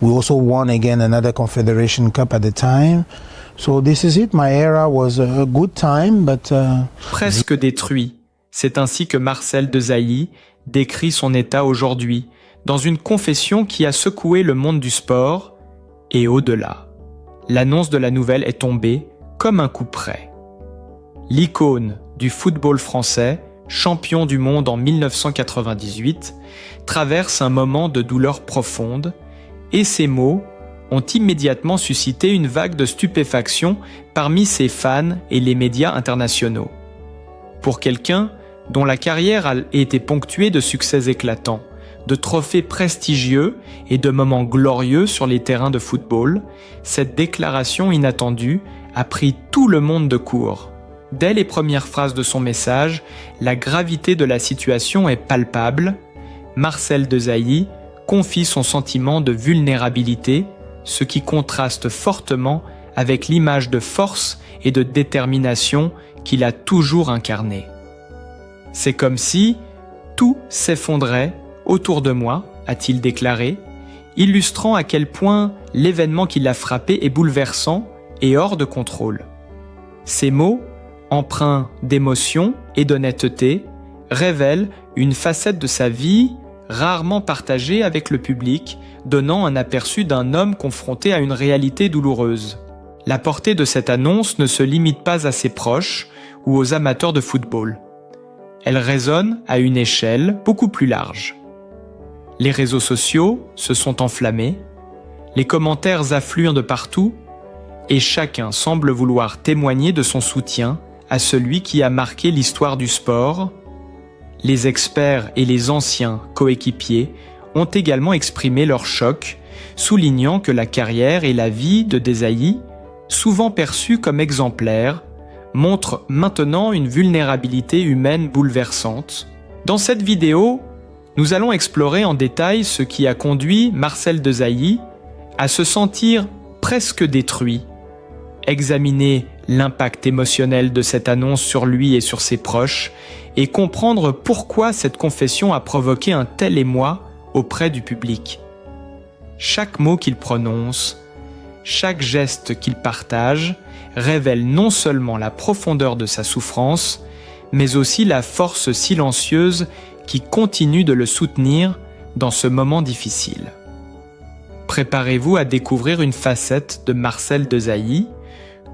We also won again another Confederation Cup at the time. So this is it. My era was a good time, but Presque détruit. C'est ainsi que Marcel Desailly décrit son état aujourd'hui, dans une confession qui a secoué le monde du sport et au-delà. L'annonce de la nouvelle est tombée comme un coup près. L'icône du football français, champion du monde en 1998, traverse un moment de douleur profonde et ces mots ont immédiatement suscité une vague de stupéfaction parmi ses fans et les médias internationaux. Pour quelqu'un dont la carrière a été ponctuée de succès éclatants, de trophées prestigieux et de moments glorieux sur les terrains de football, cette déclaration inattendue a pris tout le monde de court. Dès les premières phrases de son message, la gravité de la situation est palpable. Marcel Desailly confie son sentiment de vulnérabilité, ce qui contraste fortement avec l'image de force et de détermination qu'il a toujours incarnée. C'est comme si tout s'effondrait autour de moi, a-t-il déclaré, illustrant à quel point l'événement qui l'a frappé est bouleversant et hors de contrôle. Ces mots, empreints d'émotion et d'honnêteté, révèlent une facette de sa vie rarement partagée avec le public, donnant un aperçu d'un homme confronté à une réalité douloureuse. La portée de cette annonce ne se limite pas à ses proches ou aux amateurs de football. Elle résonne à une échelle beaucoup plus large. Les réseaux sociaux se sont enflammés, les commentaires affluent de partout et chacun semble vouloir témoigner de son soutien à celui qui a marqué l'histoire du sport. Les experts et les anciens coéquipiers ont également exprimé leur choc, soulignant que la carrière et la vie de Desailly, souvent perçues comme exemplaires, montrent maintenant une vulnérabilité humaine bouleversante. Dans cette vidéo, nous allons explorer en détail ce qui a conduit Marcel Desailly à se sentir presque détruit, examiner l'impact émotionnel de cette annonce sur lui et sur ses proches, et comprendre pourquoi cette confession a provoqué un tel émoi auprès du public. Chaque mot qu'il prononce, chaque geste qu'il partage, révèle non seulement la profondeur de sa souffrance, mais aussi la force silencieuse qui continue de le soutenir dans ce moment difficile. Préparez-vous à découvrir une facette de Marcel Desailly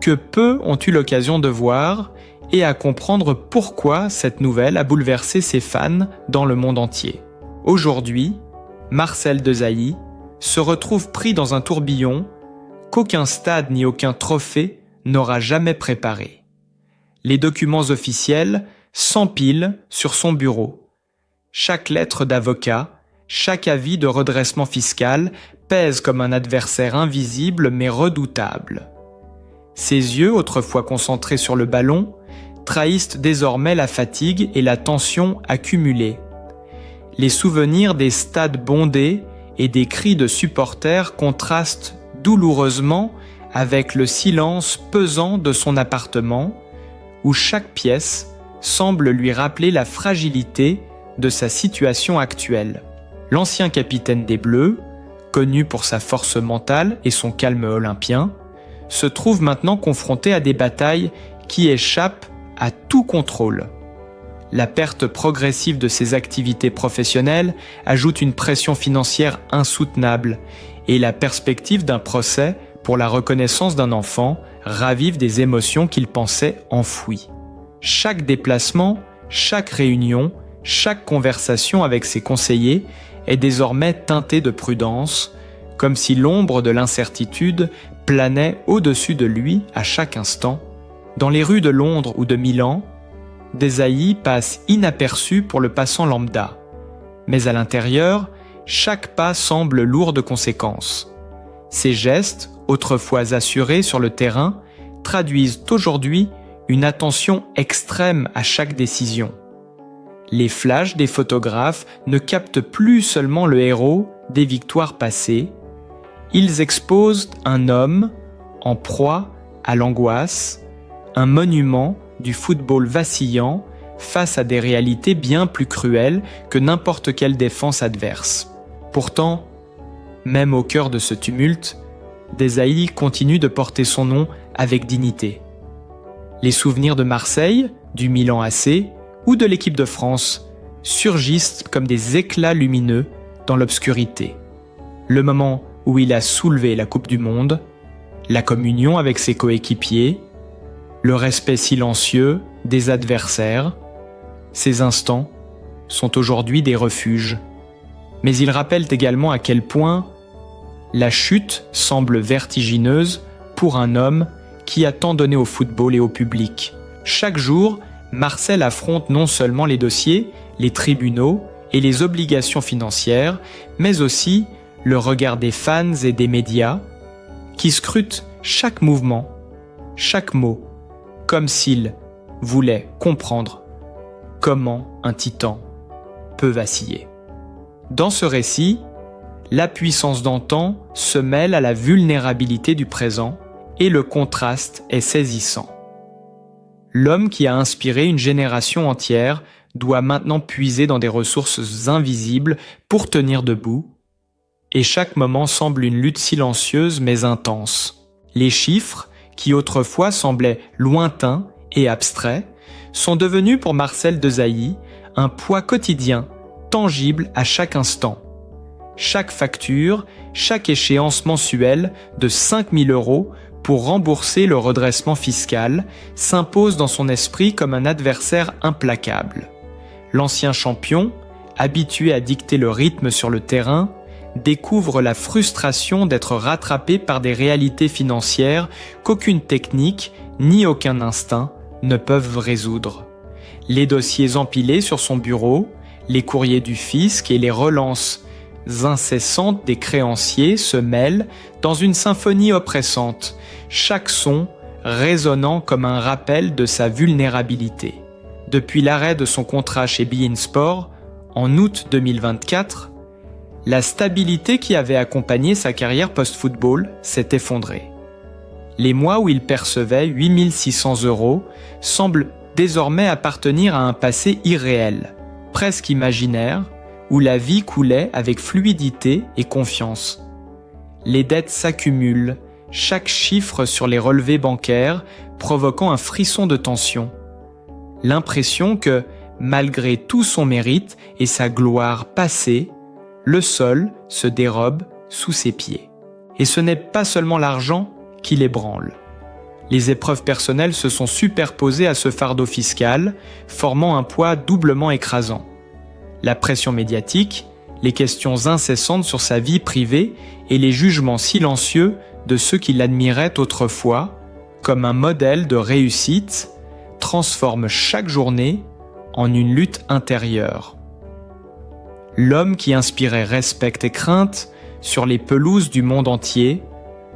que peu ont eu l'occasion de voir et à comprendre pourquoi cette nouvelle a bouleversé ses fans dans le monde entier. Aujourd'hui, Marcel Desailly se retrouve pris dans un tourbillon qu'aucun stade ni aucun trophée n'aura jamais préparé. Les documents officiels s'empilent sur son bureau. Chaque lettre d'avocat, chaque avis de redressement fiscal pèse comme un adversaire invisible mais redoutable. Ses yeux, autrefois concentrés sur le ballon, trahissent désormais la fatigue et la tension accumulée. Les souvenirs des stades bondés et des cris de supporters contrastent douloureusement avec le silence pesant de son appartement, où chaque pièce semble lui rappeler la fragilité de sa situation actuelle. L'ancien capitaine des Bleus, connu pour sa force mentale et son calme olympien, se trouve maintenant confronté à des batailles qui échappent à tout contrôle. La perte progressive de ses activités professionnelles ajoute une pression financière insoutenable et la perspective d'un procès pour la reconnaissance d'un enfant ravive des émotions qu'il pensait enfouies. Chaque déplacement, chaque réunion, chaque conversation avec ses conseillers est désormais teintée de prudence, comme si l'ombre de l'incertitude planait au-dessus de lui à chaque instant. Dans les rues de Londres ou de Milan, Desailly passe inaperçu pour le passant lambda. Mais à l'intérieur, chaque pas semble lourd de conséquences. Ses gestes, autrefois assurés sur le terrain, traduisent aujourd'hui une attention extrême à chaque décision. Les flashs des photographes ne captent plus seulement le héros des victoires passées, ils exposent un homme en proie à l'angoisse, un monument du football vacillant face à des réalités bien plus cruelles que n'importe quelle défense adverse. Pourtant, Même au cœur de ce tumulte, Desailly continue de porter son nom avec dignité. Les souvenirs de Marseille, du Milan AC ou de l'équipe de France surgissent comme des éclats lumineux dans l'obscurité. Le moment où il a soulevé la Coupe du Monde, la communion avec ses coéquipiers, le respect silencieux des adversaires, ces instants sont aujourd'hui des refuges. Mais ils rappellent également à quel point la chute semble vertigineuse pour un homme qui a tant donné au football et au public. Chaque jour, Marcel affronte non seulement les dossiers, les tribunaux et les obligations financières, mais aussi le regard des fans et des médias qui scrutent chaque mouvement, chaque mot, comme s'ils voulaient comprendre comment un titan peut vaciller. Dans ce récit, la puissance d'antan se mêle à la vulnérabilité du présent et le contraste est saisissant. L'homme qui a inspiré une génération entière doit maintenant puiser dans des ressources invisibles pour tenir debout, et chaque moment semble une lutte silencieuse mais intense. Les chiffres, qui autrefois semblaient lointains et abstraits, sont devenus pour Marcel Desailly un poids quotidien, tangible à chaque instant. Chaque facture, chaque échéance mensuelle de 5 000 € pour rembourser le redressement fiscal s'impose dans son esprit comme un adversaire implacable. L'ancien champion, habitué à dicter le rythme sur le terrain, découvre la frustration d'être rattrapé par des réalités financières qu'aucune technique ni aucun instinct ne peuvent résoudre. Les dossiers empilés sur son bureau, les courriers du fisc et les relances incessantes des créanciers se mêlent dans une symphonie oppressante, chaque son résonnant comme un rappel de sa vulnérabilité. Depuis l'arrêt de son contrat chez beIN Sport, en août 2024, la stabilité qui avait accompagné sa carrière post-football s'est effondrée. Les mois où il percevait 8 600 € semblent désormais appartenir à un passé irréel, presque imaginaire, où la vie coulait avec fluidité et confiance. Les dettes s'accumulent, chaque chiffre sur les relevés bancaires provoquant un frisson de tension. L'impression que, malgré tout son mérite et sa gloire passée, le sol se dérobe sous ses pieds. Et ce n'est pas seulement l'argent qui l'ébranle. Les épreuves personnelles se sont superposées à ce fardeau fiscal, formant un poids doublement écrasant. La pression médiatique, les questions incessantes sur sa vie privée et les jugements silencieux de ceux qui l'admiraient autrefois, comme un modèle de réussite, transforment chaque journée en une lutte intérieure. L'homme qui inspirait respect et crainte sur les pelouses du monde entier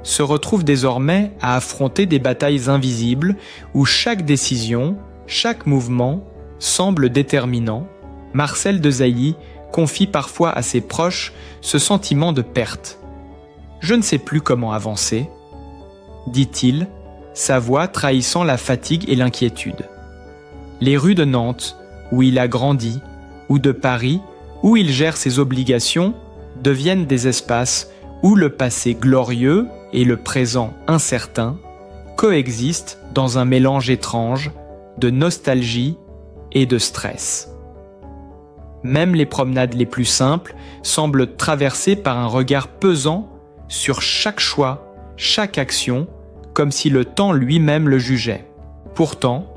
se retrouve désormais à affronter des batailles invisibles où chaque décision, chaque mouvement semble déterminant. Marcel Desailly confie parfois à ses proches ce sentiment de perte. « Je ne sais plus comment avancer », dit-il, sa voix trahissant la fatigue et l'inquiétude. Les rues de Nantes, où il a grandi, ou de Paris, où il gère ses obligations, deviennent des espaces où le passé glorieux et le présent incertain coexistent dans un mélange étrange de nostalgie et de stress. Même les promenades les plus simples semblent traversées par un regard pesant sur chaque choix, chaque action, comme si le temps lui-même le jugeait. Pourtant,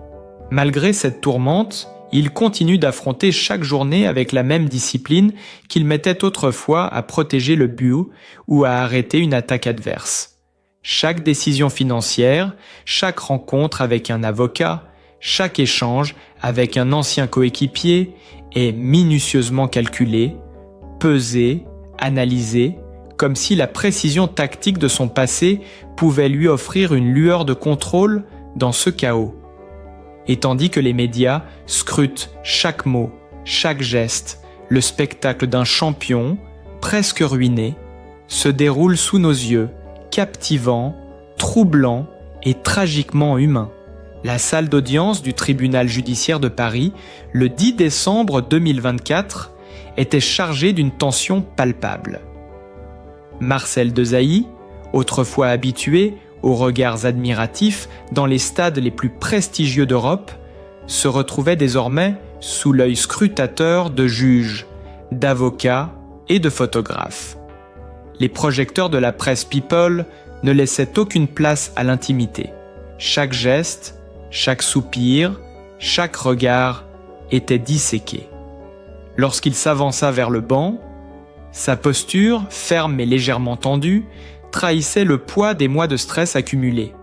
malgré cette tourmente, il continue d'affronter chaque journée avec la même discipline qu'il mettait autrefois à protéger le but ou à arrêter une attaque adverse. Chaque décision financière, chaque rencontre avec un avocat, chaque échange avec un ancien coéquipier est minutieusement calculé, pesé, analysé, comme si la précision tactique de son passé pouvait lui offrir une lueur de contrôle dans ce chaos. Et tandis que les médias scrutent chaque mot, chaque geste, le spectacle d'un champion, presque ruiné, se déroule sous nos yeux, captivant, troublant et tragiquement humain. La salle d'audience du tribunal judiciaire de Paris, le 10 décembre 2024, était chargée d'une tension palpable. Marcel Desailly, autrefois habitué aux regards admiratifs dans les stades les plus prestigieux d'Europe, se retrouvait désormais sous l'œil scrutateur de juges, d'avocats et de photographes. Les projecteurs de la presse People ne laissaient aucune place à l'intimité. Chaque geste, chaque soupir, chaque regard était disséqué. Lorsqu'il s'avança vers le banc, sa posture, ferme et légèrement tendue, trahissait le poids des mois de stress accumulés.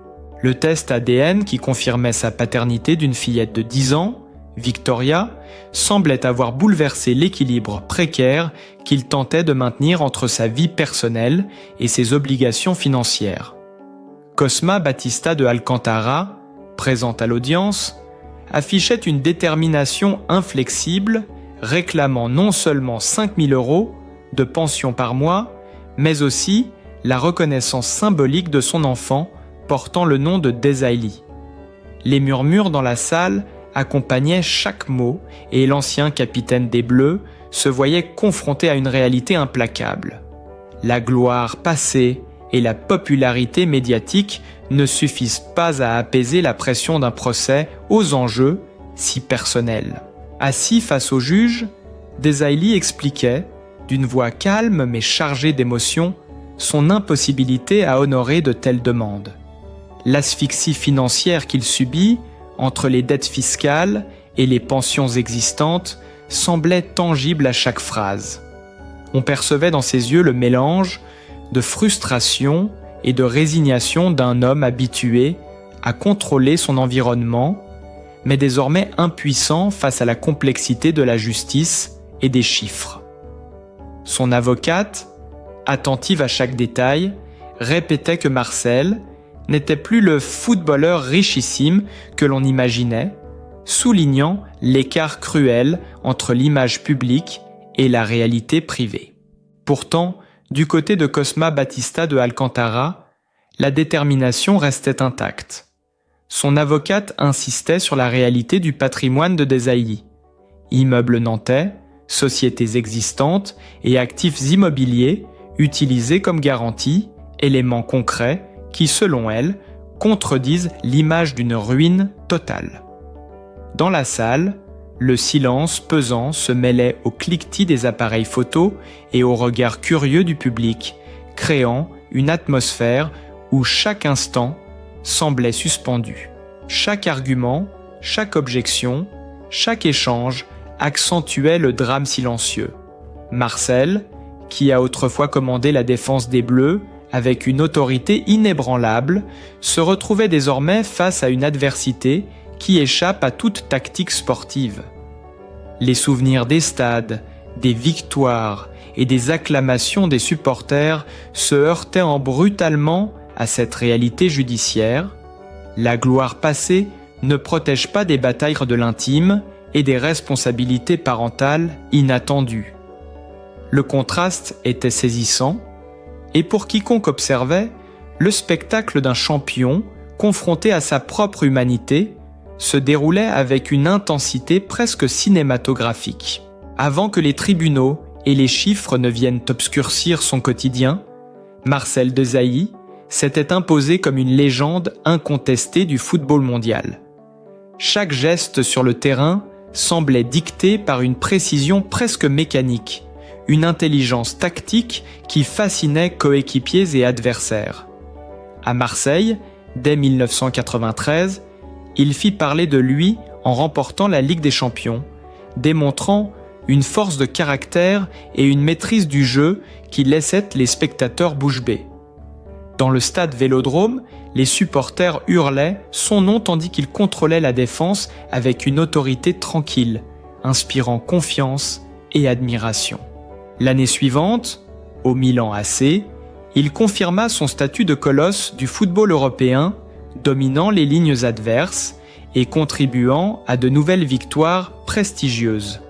Le test ADN qui confirmait sa paternité d'une fillette de 10 ans, Victoria, semblait avoir bouleversé l'équilibre précaire qu'il tentait de maintenir entre sa vie personnelle et ses obligations financières. Cosma Batista de Alcantara, présente à l'audience, affichait une détermination inflexible, réclamant non seulement 5 000 € de pension par mois, mais aussi la reconnaissance symbolique de son enfant portant le nom de Desailly. Les murmures dans la salle accompagnaient chaque mot et l'ancien capitaine des Bleus se voyait confronté à une réalité implacable. La gloire passée et la popularité médiatique ne suffisent pas à apaiser la pression d'un procès aux enjeux si personnels. Assis face au juge, Desailly expliquait, d'une voix calme mais chargée d'émotion, son impossibilité à honorer de telles demandes. L'asphyxie financière qu'il subit, entre les dettes fiscales et les pensions existantes, semblait tangible à chaque phrase. On percevait dans ses yeux le mélange de frustration et de résignation d'un homme habitué à contrôler son environnement, mais désormais impuissant face à la complexité de la justice et des chiffres. Son avocate, attentive à chaque détail, répétait que Marcel n'était plus le footballeur richissime que l'on imaginait, soulignant l'écart cruel entre l'image publique et la réalité privée. Pourtant, du côté de Cosma Batista de Alcantara, la détermination restait intacte. Son avocate insistait sur la réalité du patrimoine de Desailly. Immeubles nantais, sociétés existantes et actifs immobiliers utilisés comme garantie, éléments concrets qui, selon elle, contredisent l'image d'une ruine totale. Dans la salle, le silence pesant se mêlait au cliquetis des appareils photo et au regard curieux du public, créant une atmosphère où chaque instant semblait suspendu. Chaque argument, chaque objection, chaque échange accentuait le drame silencieux. Marcel, qui a autrefois commandé la défense des Bleus avec une autorité inébranlable, se retrouvait désormais face à une adversité qui échappe à toute tactique sportive. Les souvenirs des stades, des victoires et des acclamations des supporters se heurtaient brutalement à cette réalité judiciaire. La gloire passée ne protège pas des batailles de l'intime et des responsabilités parentales inattendues. Le contraste était saisissant, et pour quiconque observait, le spectacle d'un champion confronté à sa propre humanité se déroulait avec une intensité presque cinématographique. Avant que les tribunaux et les chiffres ne viennent obscurcir son quotidien, Marcel Desailly s'était imposé comme une légende incontestée du football mondial. Chaque geste sur le terrain semblait dicté par une précision presque mécanique, une intelligence tactique qui fascinait coéquipiers et adversaires. À Marseille, dès 1993, il fit parler de lui en remportant la Ligue des Champions, démontrant une force de caractère et une maîtrise du jeu qui laissaient les spectateurs bouche bée. Dans le stade Vélodrome, les supporters hurlaient son nom tandis qu'il contrôlait la défense avec une autorité tranquille, inspirant confiance et admiration. L'année suivante, au Milan AC, il confirma son statut de colosse du football européen, dominant les lignes adverses et contribuant à de nouvelles victoires prestigieuses.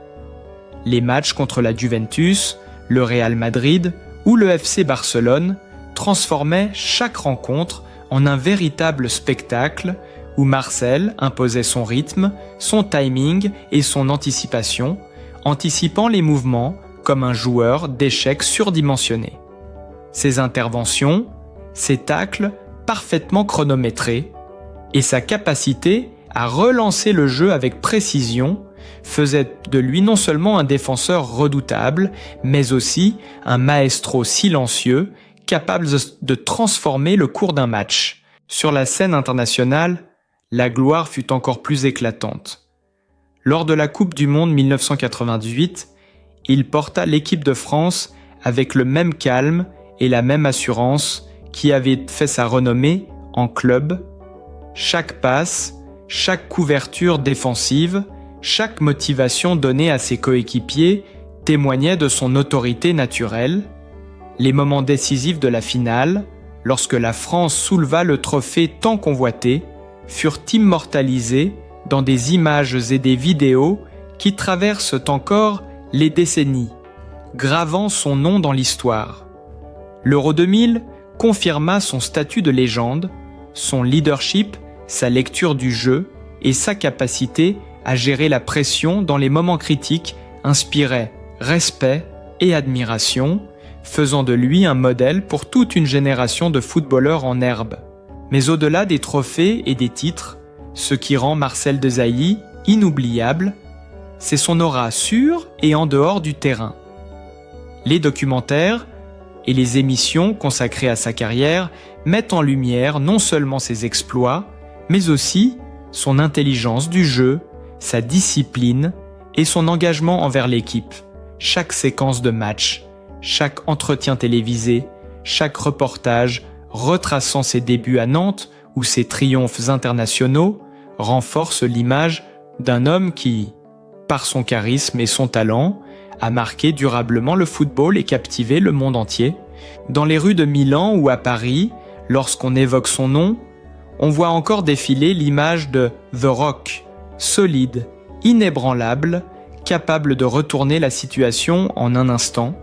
Les matchs contre la Juventus, le Real Madrid ou le FC Barcelone transformaient chaque rencontre en un véritable spectacle où Marcel imposait son rythme, son timing et son anticipation, anticipant les mouvements comme un joueur d'échecs surdimensionné. Ses interventions, ses tacles parfaitement chronométrés et sa capacité à relancer le jeu avec précision faisaient de lui non seulement un défenseur redoutable, mais aussi un maestro silencieux capable de transformer le cours d'un match. Sur la scène internationale, la gloire fut encore plus éclatante. Lors de la Coupe du Monde 1998, il porta l'équipe de France avec le même calme et la même assurance qui avait fait sa renommée en club. Chaque passe, chaque couverture défensive, chaque motivation donnée à ses coéquipiers témoignait de son autorité naturelle. Les moments décisifs de la finale, lorsque la France souleva le trophée tant convoité, furent immortalisés dans des images et des vidéos qui traversent encore les décennies, gravant son nom dans l'histoire. L'Euro 2000 confirma son statut de légende, son leadership, sa lecture du jeu et sa capacité à gérer la pression dans les moments critiques inspiraient respect et admiration, faisant de lui un modèle pour toute une génération de footballeurs en herbe. Mais au-delà des trophées et des titres, ce qui rend Marcel Desailly inoubliable, c'est son aura sur et en dehors du terrain. Les documentaires et les émissions consacrées à sa carrière mettent en lumière non seulement ses exploits, mais aussi son intelligence du jeu, sa discipline et son engagement envers l'équipe. Chaque séquence de match, chaque entretien télévisé, chaque reportage retraçant ses débuts à Nantes ou ses triomphes internationaux renforce l'image d'un homme qui, par son charisme et son talent, a marqué durablement le football et captivé le monde entier. Dans les rues de Milan ou à Paris, lorsqu'on évoque son nom, on voit encore défiler l'image de The Rock, solide, inébranlable, capable de retourner la situation en un instant.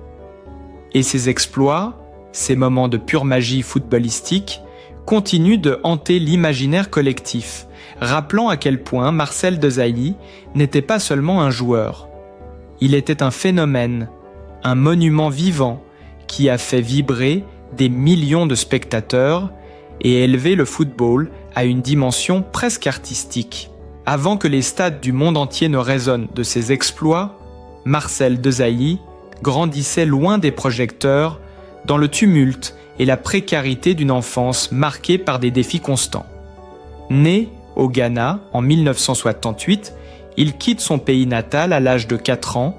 Et ses exploits, ces moments de pure magie footballistique, continuent de hanter l'imaginaire collectif, rappelant à quel point Marcel Desailly n'était pas seulement un joueur. Il était un phénomène, un monument vivant qui a fait vibrer des millions de spectateurs et élevé le football à une dimension presque artistique. Avant que les stades du monde entier ne résonnent de ses exploits, Marcel Desailly grandissait loin des projecteurs, dans le tumulte et la précarité d'une enfance marquée par des défis constants. Né au Ghana en 1968, il quitte son pays natal à l'âge de 4 ans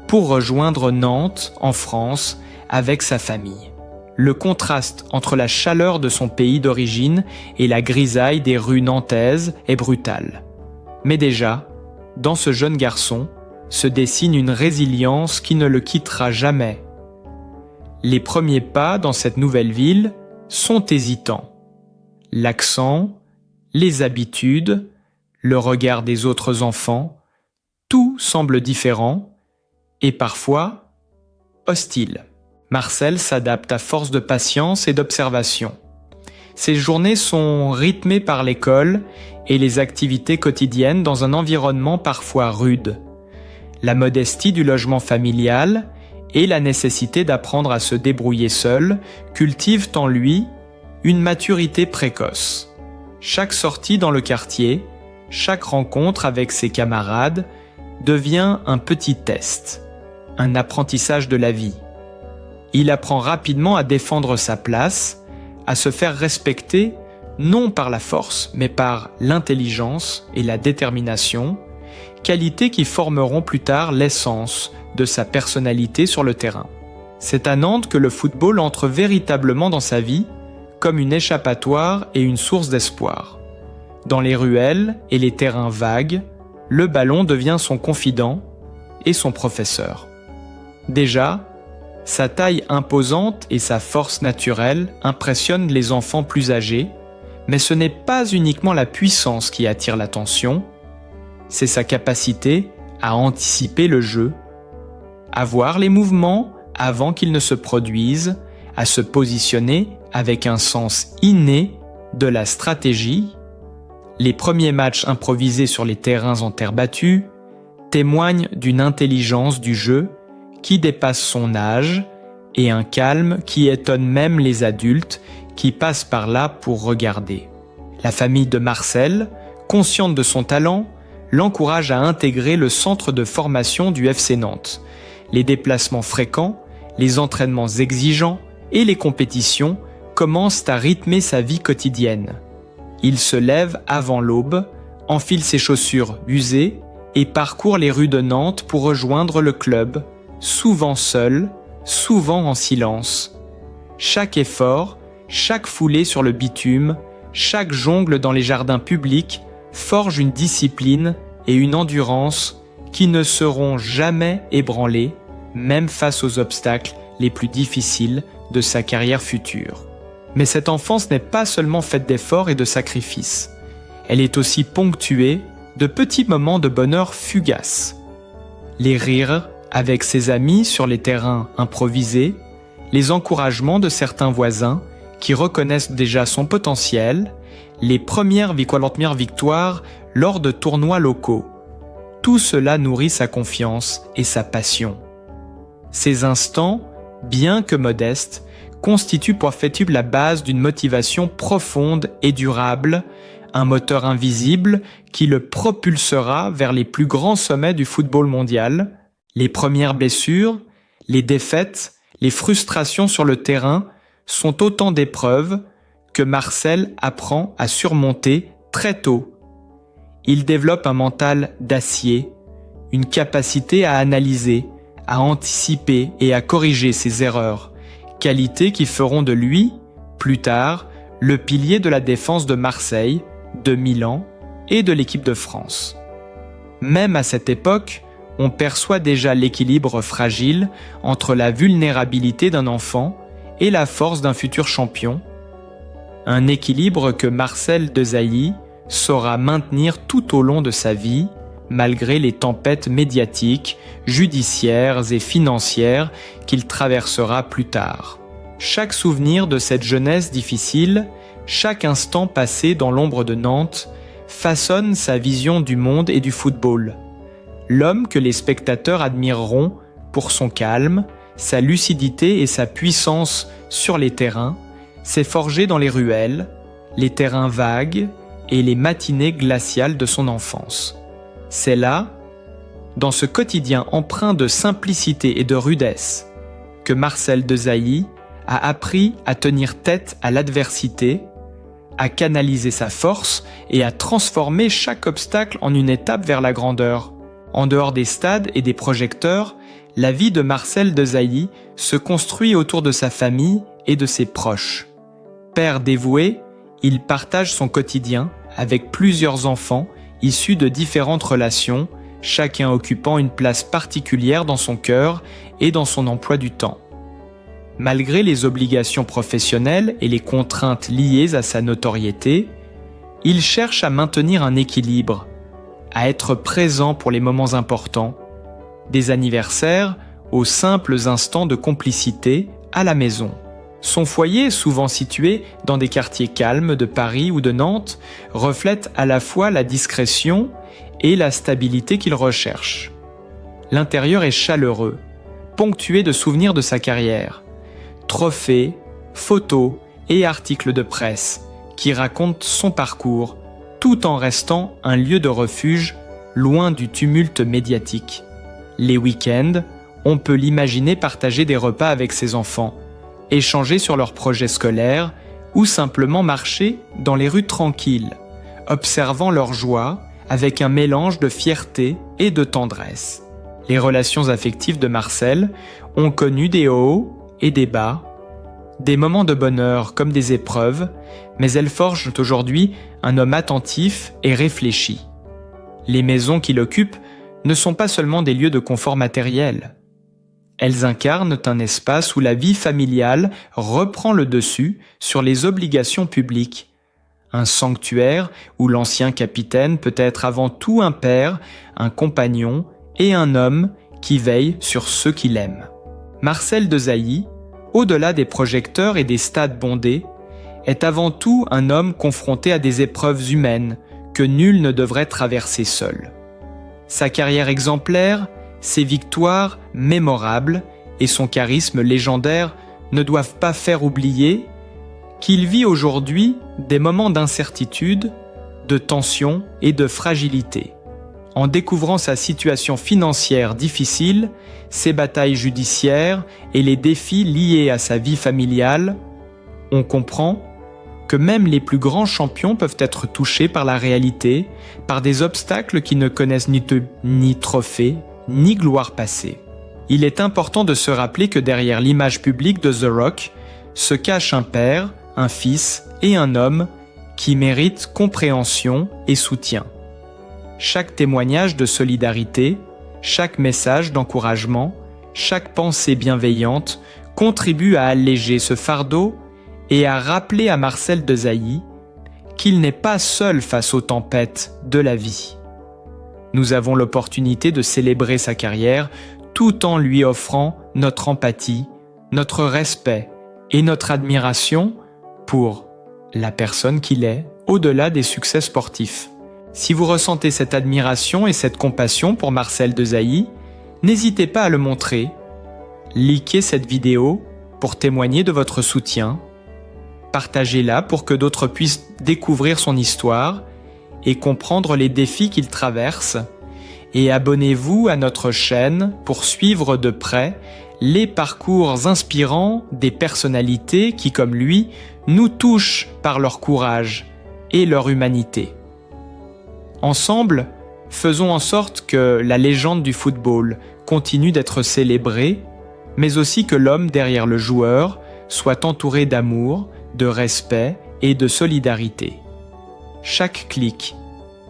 pour rejoindre Nantes, en France, avec sa famille. Le contraste entre la chaleur de son pays d'origine et la grisaille des rues nantaises est brutal. Mais déjà, dans ce jeune garçon, se dessine une résilience qui ne le quittera jamais. Les premiers pas dans cette nouvelle ville sont hésitants. L'accent, les habitudes, le regard des autres enfants, tout semble différent et parfois hostile. Marcel s'adapte à force de patience et d'observation. Ses journées sont rythmées par l'école et les activités quotidiennes dans un environnement parfois rude. La modestie du logement familial et la nécessité d'apprendre à se débrouiller seul cultivent en lui une maturité précoce. Chaque sortie dans le quartier, chaque rencontre avec ses camarades devient un petit test, un apprentissage de la vie. Il apprend rapidement à défendre sa place, à se faire respecter non par la force, mais par l'intelligence et la détermination, qualités qui formeront plus tard l'essence de sa personnalité sur le terrain. C'est à Nantes que le football entre véritablement dans sa vie, comme une échappatoire et une source d'espoir. Dans les ruelles et les terrains vagues, le ballon devient son confident et son professeur. Déjà, sa taille imposante et sa force naturelle impressionnent les enfants plus âgés, mais ce n'est pas uniquement la puissance qui attire l'attention, c'est sa capacité à anticiper le jeu, à voir les mouvements avant qu'ils ne se produisent, à se positionner avec un sens inné de la stratégie. Les premiers matchs improvisés sur les terrains en terre battue témoignent d'une intelligence du jeu qui dépasse son âge et un calme qui étonne même les adultes qui passent par là pour regarder. La famille de Marcel, consciente de son talent, l'encourage à intégrer le centre de formation du FC Nantes. Les déplacements fréquents, les entraînements exigeants et les compétitions commencent à rythmer sa vie quotidienne. Il se lève avant l'aube, enfile ses chaussures usées et parcourt les rues de Nantes pour rejoindre le club, souvent seul, souvent en silence. Chaque effort, chaque foulée sur le bitume, chaque jongle dans les jardins publics forge une discipline et une endurance qui ne seront jamais ébranlées, même face aux obstacles les plus difficiles de sa carrière future. Mais cette enfance n'est pas seulement faite d'efforts et de sacrifices. Elle est aussi ponctuée de petits moments de bonheur fugaces. Les rires avec ses amis sur les terrains improvisés, les encouragements de certains voisins qui reconnaissent déjà son potentiel, les premières victoires lors de tournois locaux. Tout cela nourrit sa confiance et sa passion. Ces instants, bien que modestes, constituent pour Fetub la base d'une motivation profonde et durable, un moteur invisible qui le propulsera vers les plus grands sommets du football mondial. Les premières blessures, les défaites, les frustrations sur le terrain sont autant d'épreuves que Marcel apprend à surmonter très tôt. Il développe un mental d'acier, une capacité à analyser, à anticiper et à corriger ses erreurs, qualités qui feront de lui, plus tard, le pilier de la défense de Marseille, de Milan et de l'équipe de France. Même à cette époque, on perçoit déjà l'équilibre fragile entre la vulnérabilité d'un enfant et la force d'un futur champion, un équilibre que Marcel Desailly saura maintenir tout au long de sa vie, malgré les tempêtes médiatiques, judiciaires et financières qu'il traversera plus tard. Chaque souvenir de cette jeunesse difficile, chaque instant passé dans l'ombre de Nantes, façonne sa vision du monde et du football. L'homme que les spectateurs admireront pour son calme, sa lucidité et sa puissance sur les terrains, s'est forgé dans les ruelles, les terrains vagues et les matinées glaciales de son enfance. C'est là, dans ce quotidien empreint de simplicité et de rudesse, que Marcel Desailly a appris à tenir tête à l'adversité, à canaliser sa force et à transformer chaque obstacle en une étape vers la grandeur. En dehors des stades et des projecteurs, la vie de Marcel Desailly se construit autour de sa famille et de ses proches. Père dévoué, il partage son quotidien avec plusieurs enfants issus de différentes relations, chacun occupant une place particulière dans son cœur et dans son emploi du temps. Malgré les obligations professionnelles et les contraintes liées à sa notoriété, il cherche à maintenir un équilibre, à être présent pour les moments importants, des anniversaires aux simples instants de complicité à la maison. Son foyer, souvent situé dans des quartiers calmes de Paris ou de Nantes, reflète à la fois la discrétion et la stabilité qu'il recherche. L'intérieur est chaleureux, ponctué de souvenirs de sa carrière, trophées, photos et articles de presse qui racontent son parcours, tout en restant un lieu de refuge loin du tumulte médiatique. Les week-ends, on peut l'imaginer partager des repas avec ses enfants, échanger sur leurs projets scolaires ou simplement marcher dans les rues tranquilles, observant leur joie avec un mélange de fierté et de tendresse. Les relations affectives de Marcel ont connu des hauts et des bas, des moments de bonheur comme des épreuves, mais elles forgent aujourd'hui un homme attentif et réfléchi. Les maisons qu'il occupe ne sont pas seulement des lieux de confort matériel. Elles incarnent un espace où la vie familiale reprend le dessus sur les obligations publiques. Un sanctuaire où l'ancien capitaine peut être avant tout un père, un compagnon et un homme qui veille sur ceux qu'il aime. Marcel Desailly, au-delà des projecteurs et des stades bondés, est avant tout un homme confronté à des épreuves humaines que nul ne devrait traverser seul. Sa carrière exemplaire, ses victoires mémorables et son charisme légendaire ne doivent pas faire oublier qu'il vit aujourd'hui des moments d'incertitude, de tension et de fragilité. En découvrant sa situation financière difficile, ses batailles judiciaires et les défis liés à sa vie familiale, on comprend que même les plus grands champions peuvent être touchés par la réalité, par des obstacles qui ne connaissent ni trophée, ni gloire passée. Il est important de se rappeler que derrière l'image publique de The Rock se cache un père, un fils et un homme qui méritent compréhension et soutien. Chaque témoignage de solidarité, chaque message d'encouragement, chaque pensée bienveillante contribue à alléger ce fardeau et à rappeler à Marcel Desailly qu'il n'est pas seul face aux tempêtes de la vie. Nous avons l'opportunité de célébrer sa carrière tout en lui offrant notre empathie, notre respect et notre admiration pour la personne qu'il est au-delà des succès sportifs. Si vous ressentez cette admiration et cette compassion pour Marcel Desailly, n'hésitez pas à le montrer. Likez cette vidéo pour témoigner de votre soutien. Partagez-la pour que d'autres puissent découvrir son histoire et comprendre les défis qu'il traverse. Et abonnez-vous à notre chaîne pour suivre de près les parcours inspirants des personnalités qui, comme lui, nous touchent par leur courage et leur humanité. Ensemble, faisons en sorte que la légende du football continue d'être célébrée, mais aussi que l'homme derrière le joueur soit entouré d'amour, de respect et de solidarité. Chaque clic,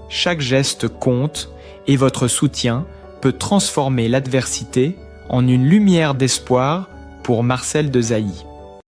chaque geste compte et votre soutien peut transformer l'adversité en une lumière d'espoir pour Marcel Desailly.